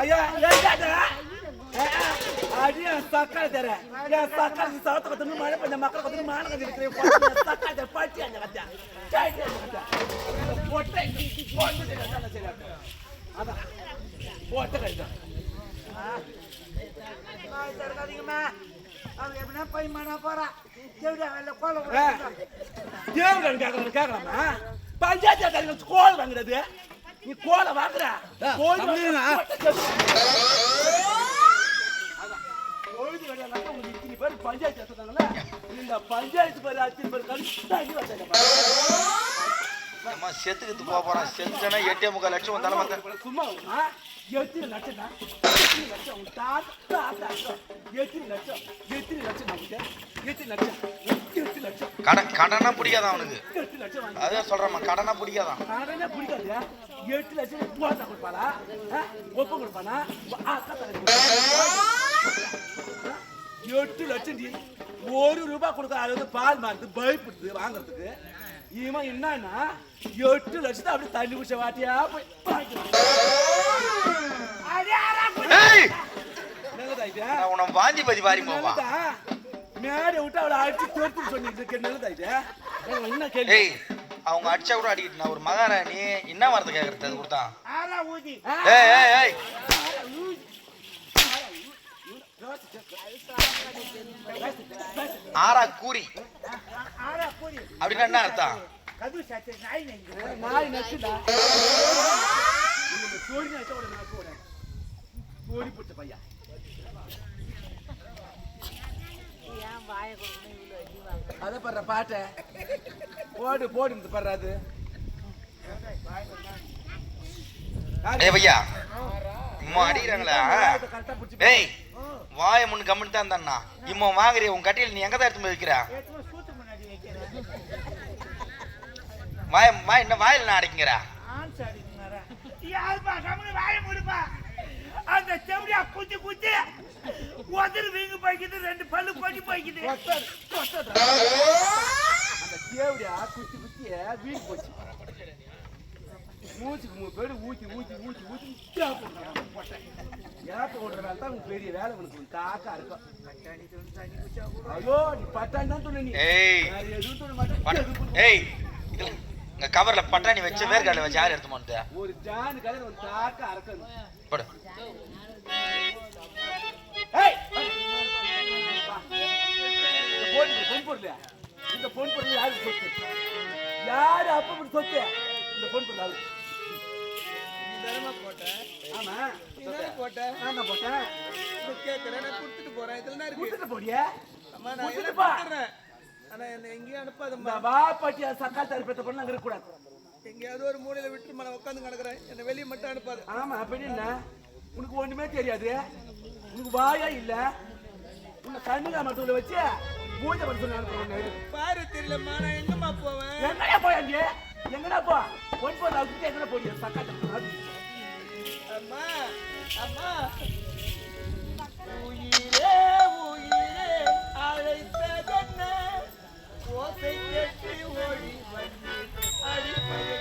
ஐயா அடி சக்கரை தர சக்கரை சாத்த கத்து மழை பண்ண மக்கள் கத்து மான கத்து சக்கரை பாட்டி அந்த கத்தா போட்டை போட்டு சரி அதான் போட்ட கழிச்சா தரகாதீங்கம்மா அவங்க எப்படின்னா பையன் போறா தேவடியா கோலம் தேவடன் கேட்கலாமா பஞ்சாயத்து கோல் வாங்குறது நீ கோலை வாங்குற பஞ்சாயத்து இந்த பஞ்சாயத்து பேர் அத்தனை பேர் கழிச்சு செத்துக்கு போறான் செத்துனா 8.25 லட்சம் வந்தாலும் சும்மா 8 லட்சம் கடனா பிடிக்காதான் அவனுக்கு அதான் சொல்றமா கடனா பிடிக்காதான் கடனே பிடிக்காது 8 லட்சம் போட்டா கொடுப்பாளா ஒப்ப கொடுப்பானா 8 லட்சம் ₹1 கொடுக்க அதாவது பால் மாறுது பயப்படுது வாங்குறதுக்கு இவன் என்னன்னா 8 லட்சத்தை அப்படி தண்ணி குடிச்ச வாட்டியா போய் உனக்கு வாந்தி பதி வாரி போவா மேடை விட்டு அவளை அடிச்சு தோர்த்து சொன்னீங்க நல்லதாயிட்டு என்ன கேள்வி அவங்க அடிச்சா கூட அடிக்கிட்டு நான் ஒரு மகாராணி என்ன வார்த்தை கேட்கறது அது கொடுத்தான் ஆரா கூரி அப்படின்னா என்ன அர்த்தம் நாய் நச்சுடா சோடி நச்ச ஒரு நாக்கு ஓட சோடி புடிச்ச பையா அத பண்ற பாட்ட போடு போடு பண்றாது பையா இம்மா அடிக்கிறாங்களா ஏய் வாய முன்னு கம்முன்னு தான் தானா இம்மா வாங்குறிய உன் கட்டியில் நீ எங்கதான் எடுத்து போய் வைக்கிற வாய என்ன வாயில நான் அடைக்கிறா அந்த செவடியா குத்தி குத்தி உதறு வீங்கி போய்க்குது 2 பல்லு போட்டி போய்க்குது அந்த செவடியா குத்தி குத்தி வீங்கி போச்சு மூச்சுக்கு 3 பேர் ஊத்தி ஊத்தி ஊத்தி ஊத்தி ஏத்த ஓடுறதால தான் உங்க பெரிய வேலை உனக்கு தாக்கா இருக்கும் ஐயோ நீ பட்டாணி தான் சொன்ன நீ எதுவும் சொல்ல மாட்டேன் ஏய் இங்க கவர்ல பட்டாணி வச்சு வேர்க்கடலை வச்சு யார் எடுத்து மாட்டே ஒரு ஜான் கலர் ஒரு தாக்கா இருக்கணும் போடு ஏய் பொன் பொருள் இந்த பொன் பொருள் யாரு சொத்து யாரு அப்ப சொத்து இந்த பொன் பொருள் யாரு போட்டேன் ஆமா போட்டேன் நான் போட்டேன் கேட்கறேன் நான் கொடுத்துட்டு போறேன் இதெல்லாம் இருக்கு கொடுத்துட்டு போறியா அம்மா நான் கொடுத்துறேன் ஆனா என்ன எங்கேயும் அனுப்பாதம்மா வா பாட்டியா சக்கா தரப்பட்ட பண்ண அங்க இருக்க கூடாது எங்கயாவது ஒரு மூலையில விட்டு நான் உட்கார்ந்து கிடக்குறேன் என்ன வெளிய மட்டும் அனுப்பாத ஆமா அப்ப என்ன உனக்கு ஒண்ணுமே தெரியாது உனக்கு வாயா இல்ல உன்னை கண்ணுங்க மட்டும் வச்சு பூஜை பண்ண சொல்லி அனுப்புறேன் பாரு தெரியலம்மா நான் எங்கம்மா போவேன் எங்கடா போயாங்க எங்கடா போ பொன் பொருள் அவுத்து எங்கடா போறியா சக்கா அம்மா அம்மா உயிரே உயிரே அழைத்ததென்ன ஓசை கேட்டு ஓடி வந்து அடிப்பது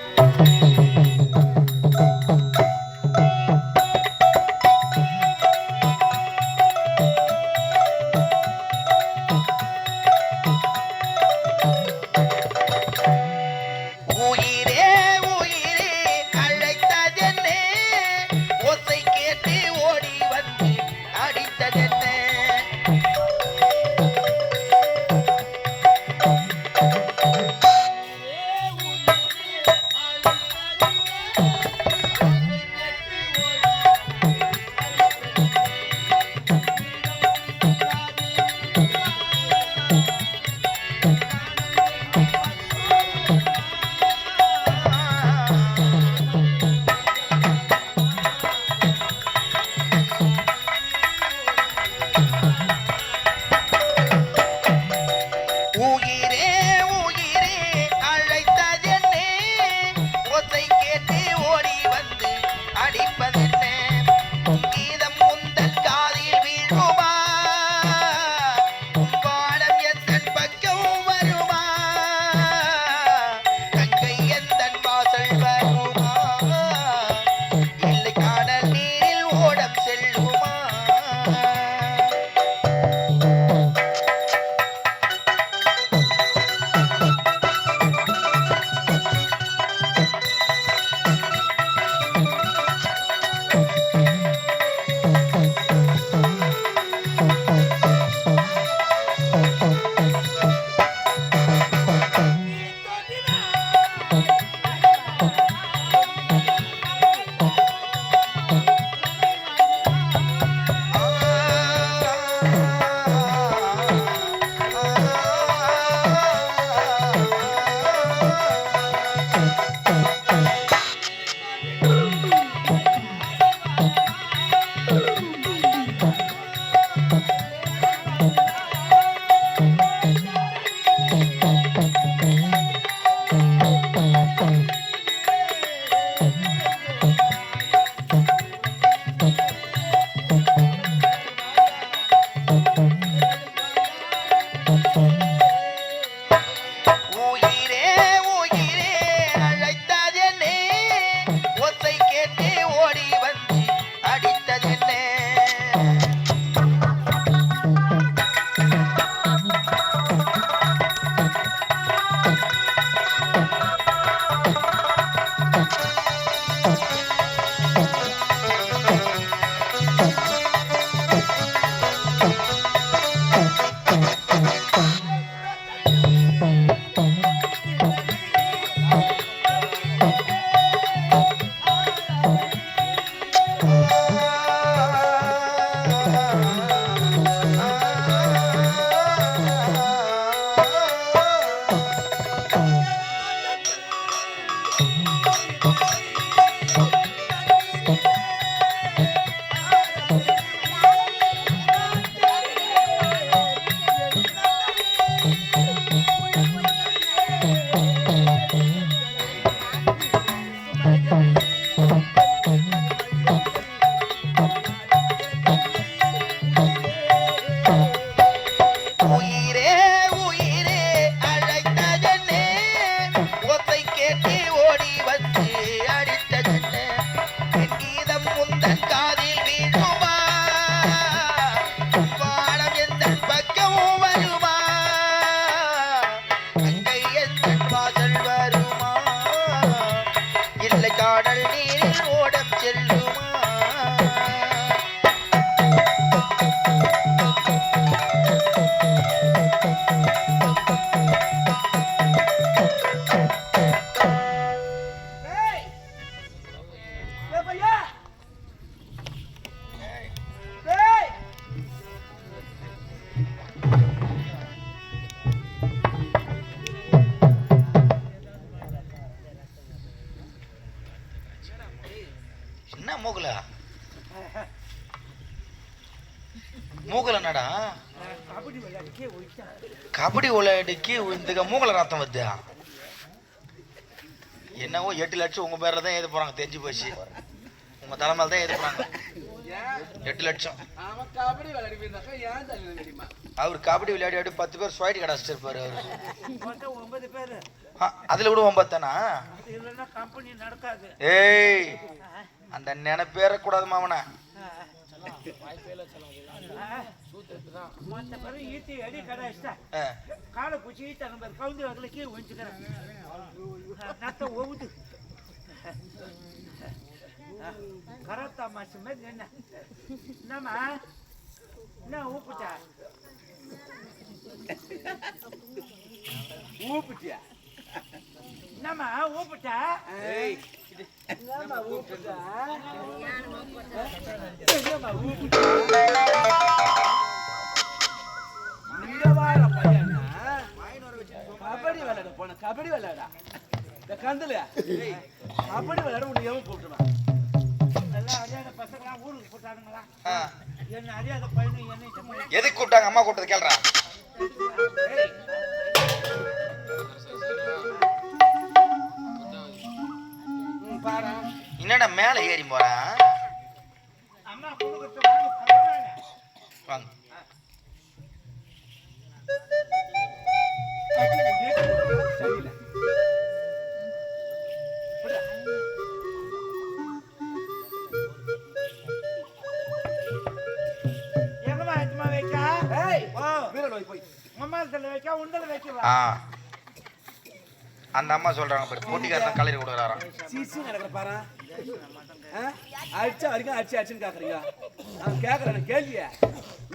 மூக்கல என்னடா கபடி விளையாடிக்கு இந்த மூக்கல ரத்தம் வருது. என்னவோ 8 லட்சம் உங்க பேர்ல தான் எழுத போறாங்க. தெரிஞ்சு போச்சு, உங்க தலைமையில தான் எழுத போறாங்க 8 லட்சம். அவர் கபடி விளையாடி 10 பேர் ஸ்வைட் கடை வச்சிருப்பாரு. அதுல கூட 9 தானா? ஏய் அந்த நினைப்பேற கூடாது மாமனா. கராத்தா மாசு மாதிரி என்ன என்னம்மா என்ன ஊப்பிட்டா ஊப்பிட்டியா என்னம்மா ஊப்பிட்டா என்னம்மா ஊப்பிட்டா என்னம்மா ஊப்பிட்டா இந்த வாரம் பையனா கபடி விளையாட போன கபடி விளையாடா இந்த கந்துல கபடி விளையாட உன்னை எவன் கூப்பிட்டுவான்? எல்லாம் அறியாத பசங்களாம் ஊருக்கு போட்டானுங்களா? என்ன அறியாத பையனு என்ன எதுக்கு கூப்பிட்டாங்க? அம்மா கூப்பிட்டது கேள்றா. பாரு என்னடா மேல ஏறி போறா? அம்மா கூப்பிட்டு வாங்க. அந்த அம்மா சொல்றாங்க பாரு, போட்டிக்காரன் கலரி கொடுக்குறாராம். சீசி நடக்கிற பாரு, அடிச்சா வரைக்கும் அடிச்சு அடிச்சுன்னு கேக்குறீங்க. நான் கேக்குறேன் கேள்விய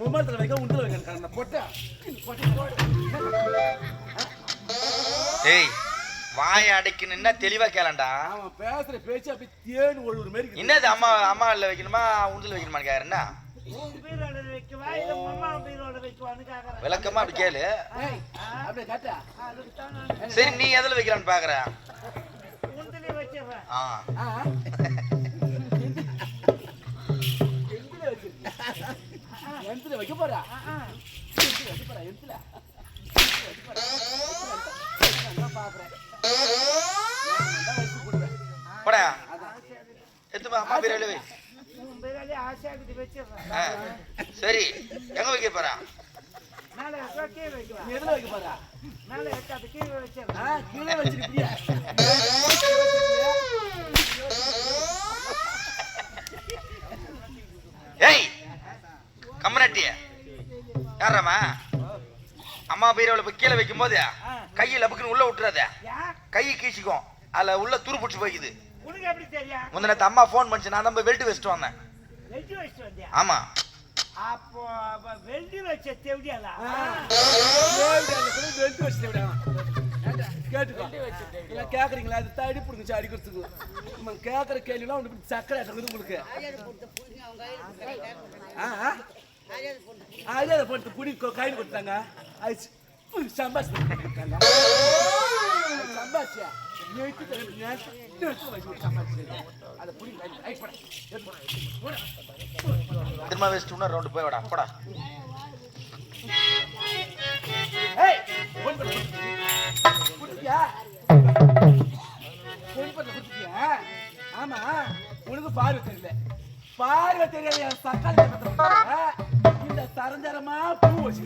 உமரத்துல வைக்க உண்டல வைக்க போட்ட. ஏய் வாயை அடைக்கணும்னா தெளிவா கேளண்டா. அவன் பேசுற பேச்சு அப்படி தேன் ஒழுகுற மாதிரி. என்னது அம்மா அம்மா இல்ல வைக்கணுமா உண்டில் வைக்கணுமான்னு கேக்குறேன்னா விளக்கமா அப்படி கேளு. சரி நீ எதுல வைக்கலான்னு பாக்குற? வைக்க போறா போடா எத்துமா அம்மா பேர் வை. சரி எங்க வைக்க போறா? எதுல வைக்க போறா? கீழே வச்சிருக்கியா? ஏய் கம்மனட்டிய யாரம்மா? அம்மா பீரோல போய் கீழே வைக்கும் போது கையை லபுக்குன்னு உள்ள விட்டுறாத. கையை கீச்சிக்கும், அதுல உள்ள துரு பிடிச்சி போய்க்குது. முந்தினத்து அம்மா போன் பண்ணிச்சு, நான் நம்ம வெல்ட் வச்சுட்டு வந்தேன். ஆமா அப்போ வெல்ட் வச்ச தேவடியால கேட்டுக்கோ இல்லை கேட்குறீங்களா அது தடி பிடிச்சி அடிக்கிறதுக்கு நம்ம கேட்குற கேள்விலாம் ஒன்று சக்கரை ஆட்டங்குது உங்களுக்கு அதே அதை போட்டு குடி கையில் கொடுத்தாங்க அது சம்பாஷ் சம்பாஷியா திரும்ப வச்சுட்டு ரவுண்டு போய் வாடா போடா ஆமா உனக்கு பார்வை தெரியல பார்வை தெரியாத சக்கால இந்த சரஞ்சரமா பூ வச்சு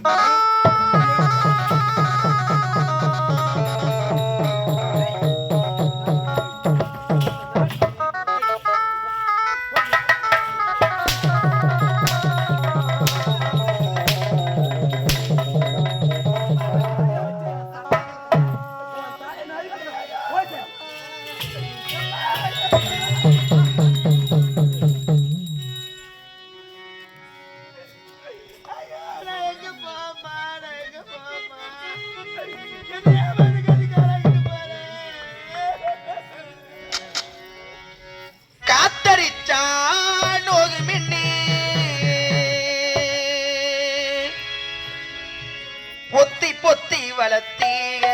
பொத்தி பொத்தி வளர்த்தீங்க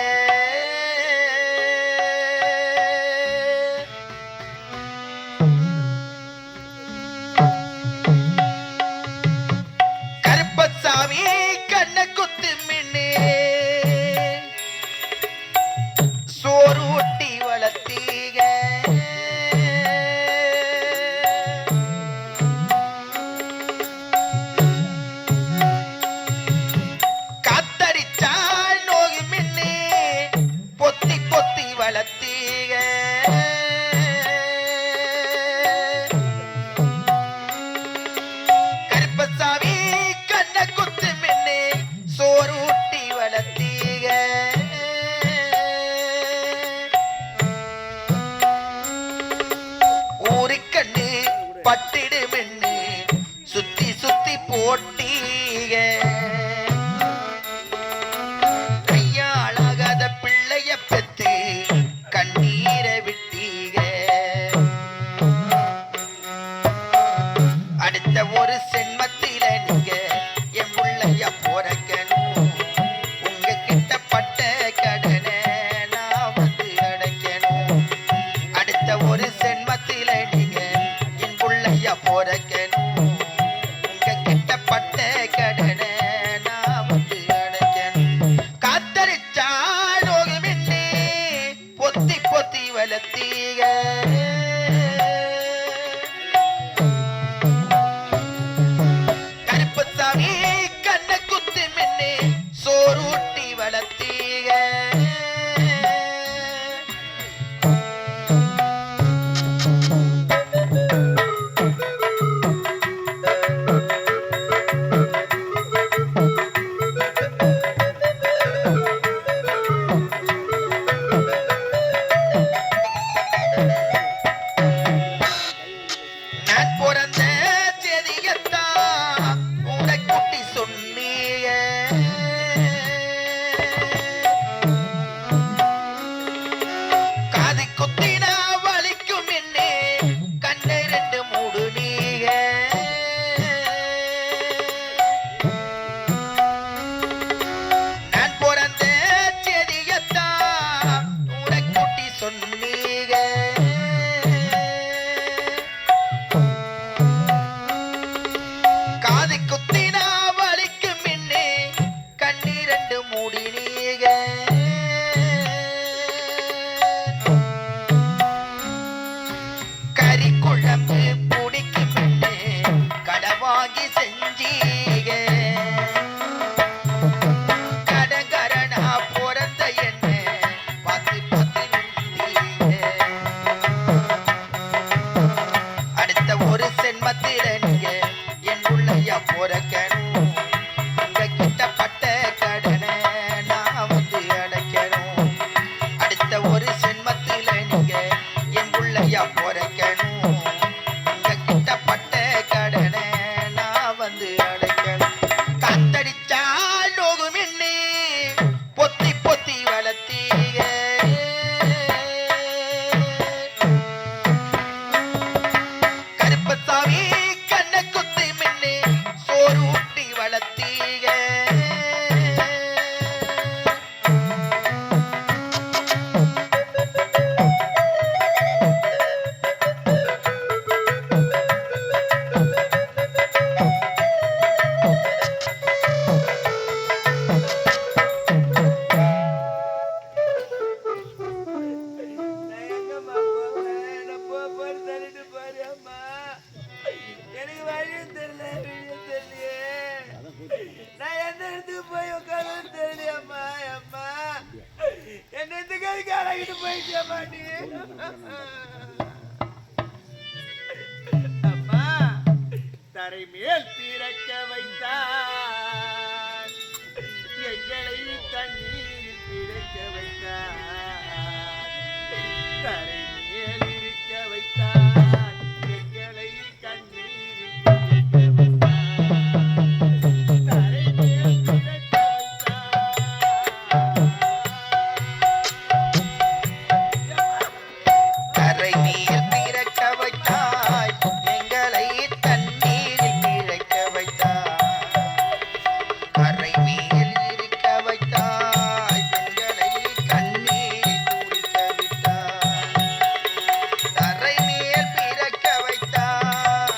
கருப்பசாமி கண்ண குத்து மின்னே சோறு ஒட்டி வளர்த்தீங்க கருப்பசாமி கண்ண குத்து மின்னே சோறு ஊட்டி வளர்த்தீங்க ஊருக்கண்ணு பட்டிடு மின்னு சுத்தி சுத்தி போட்டீங்க கையாளாகாத பிள்ளைய பெத்து கண்ணீரை விட்டீங்க அடுத்த ஒரு சென்மத்தில நீங்க என் பிள்ளைய போறக்கணும் உங்க கிட்ட பட்ட கடனை நான் வந்து அடைக்கணும் அடுத்த ஒரு சென்மத்தில நீங்க என் பிள்ளைய போறக்கணும் உங்க கிட்ட பட்ட கடனை நான் வந்து அடைக்கணும் காத்தரிச்சா நோகுமின்னே பொத்தி பொத்தி வளர்த்தீங்க கருப்பசாமி கண்ண குத்து மின்னே சோறு ஊட்டி வளர்த்தீங்க நான் பிறந்த செதியத்தான் உனக்குட்டி சொன்னீங்க காது குத்தினா வலிக்கும் என்னே கண்ணை ரெண்டு மூடு நீங்க நான் பிறந்த செதியத்தான் உனக்குட்டி சொன்னீங்க காது குத்தினா வலிக்கும் மின்னே கண்ணீரண்டு மூடி நீங்க கறி குழம்பு பிடிக்கும் மின்னே கடவாங்கி செஞ்சீங்க கடகரணா பிறந்த என்ன பார்த்து பார்த்து நின்றீங்க அடுத்த ஒரு சென்மத்தில நீங்க என் பிள்ளைய போறக்கணும் உங்க கிட்ட பட்ட கடனை நான் வந்து அடைக்கணும் அடுத்த ஒரு சென்மத்தில நீங்க என் பிள்ளைய போறக்கணும் உங்க கிட்ட பட்ட கடனை நான் வந்து அடைக்கணும் காத்தடிச்சா நோகும் என்னே பொத்தி பொத்தி வளர்த்தீங்க போயிட்டேமாடி. அம்மா தரை மேல் பிறக்க வைத்தார், எங்களை தண்ணீரில் பிறக்க வைத்தார். தரை மேல் இருக்க வைத்தார், எங்களை கண்ணீரில் பிறக்க வைத்தார். தரை மேல் பிறக்க கரை மேல் பிறக்க வைத்தாய் எங்களை தண்ணீரில் பிழைக்க வைத்தாய். கரை மேல் இருக்க வைத்தாய் எங்களை கண்ணீரில் குளிக்க விட்டாய். கரை மேல் பிறக்க வைத்தாய்.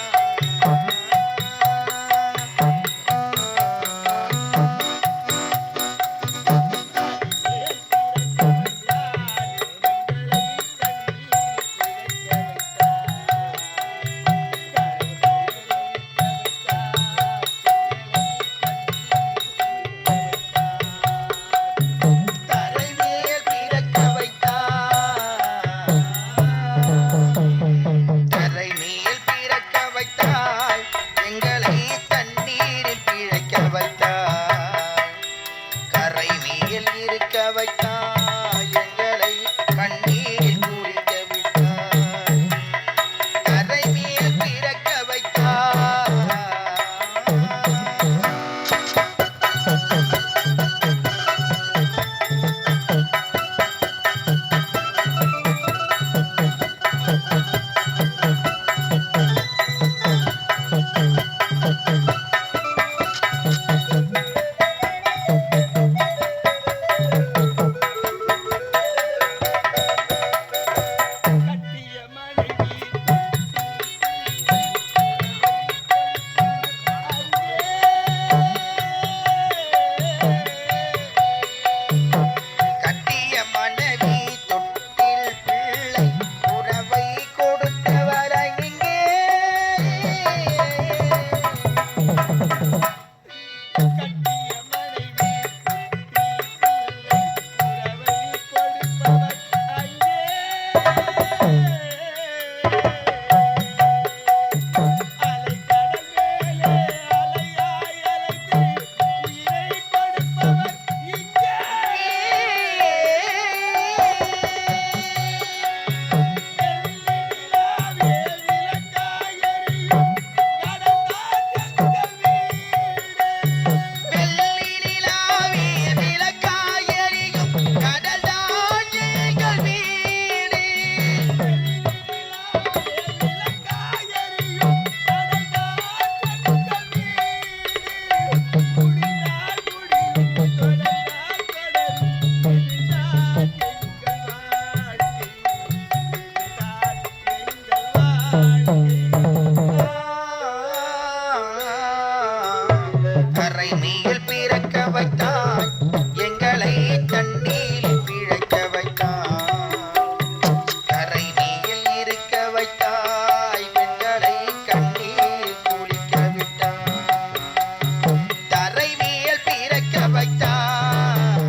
கரை மேல் பிறக்க வைத்தாய். கரை மேல் பிறக்க வைத்தாய் எங்களை தண்ணீரில் பிழைக்க வைத்தாய். கரை மேல் இருக்க வைத்தாய் எங்களை கண்ணீரில் குளிக்க விட்டாய். கரை மேல் பிறக்க வைத்தாய். கட்டிய மனைவி கட்டிய மனைவி தொட்டில் பிள்ளை உறவை கொடுத்தவர் இங்கே. கட்டிய மனைவி உறவை கொடுப்பவர் அங்கே. அலைக்கடல் மேலே அலையாய் அலைந்து உயிரை கொடுப்பவர் இங்கே. வெள்ளி நிலாவே விளக்காய் எரியும் கடல்தான் எங்கள் வீடு. வெள்ளினிலாவே விளக்காய் எரியும் வெள்ளி நிலாவே விளக்காய் எரியும் கடல்தான் எங்கள் வீடு. குடித்தால் குடியும் தொடர்ந்தால் தொடரும் இதுதான் எங்கள் வாழ்க்கை. இதுதான் எங்கள் வாழ்க்கை. கரை மேல் பிறக்க வைத்தாய் எங்களை தண்ணீரில் பிழைக்க வைத்தாய். கரை மேல் இருக்க வைத்தாய் எங்களை கண்ணீரில் குளிக்க விட்டாய். தரை மேல் பிறக்க வைத்தாய்.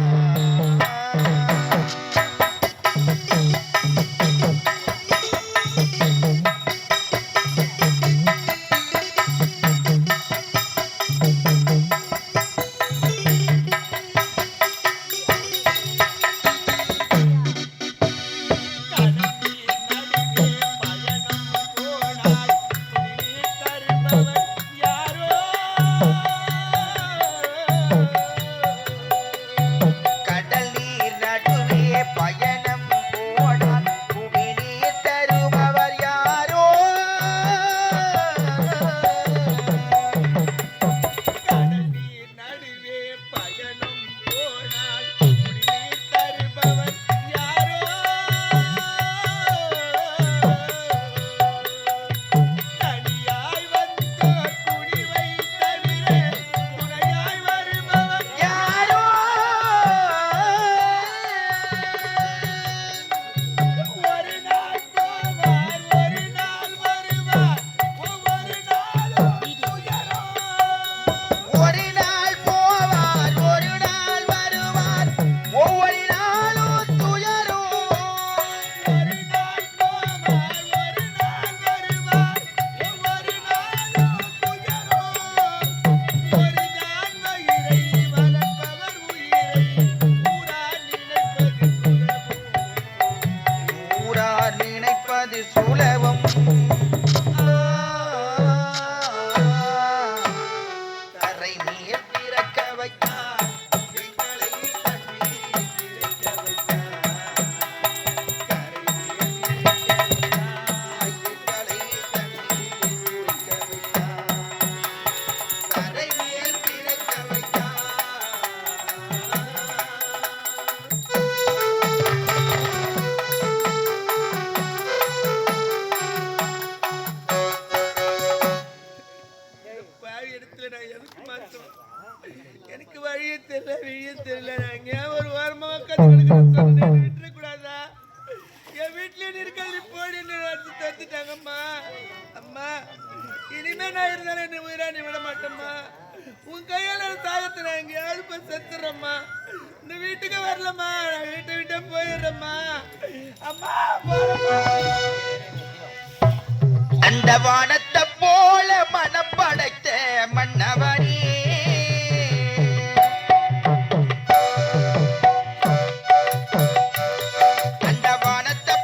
எனக்கு வழியே தெரியல வழியே தெரியல. நாங்க ஒரு வாரமா உட்காந்து விட்டுறக்கூடாதா? என் வீட்லயே இருக்கிறது போடின்னு தத்துட்டாங்கம்மா. அம்மா இனிமே நான் இருந்தாலும் என்ன உயிரா நீ விட மாட்டேம்மா. உன் கையால சாகத்தை நான் எங்கேயாவது போய் செத்துறேம்மா. இந்த வீட்டுக்கு வரலம்மா. நான் வீட்டை விட்டே போயிடுறேம்மா. அம்மா அந்த வானத்தை போல மனம் படைத்த மன்னவனே, மன்னவனே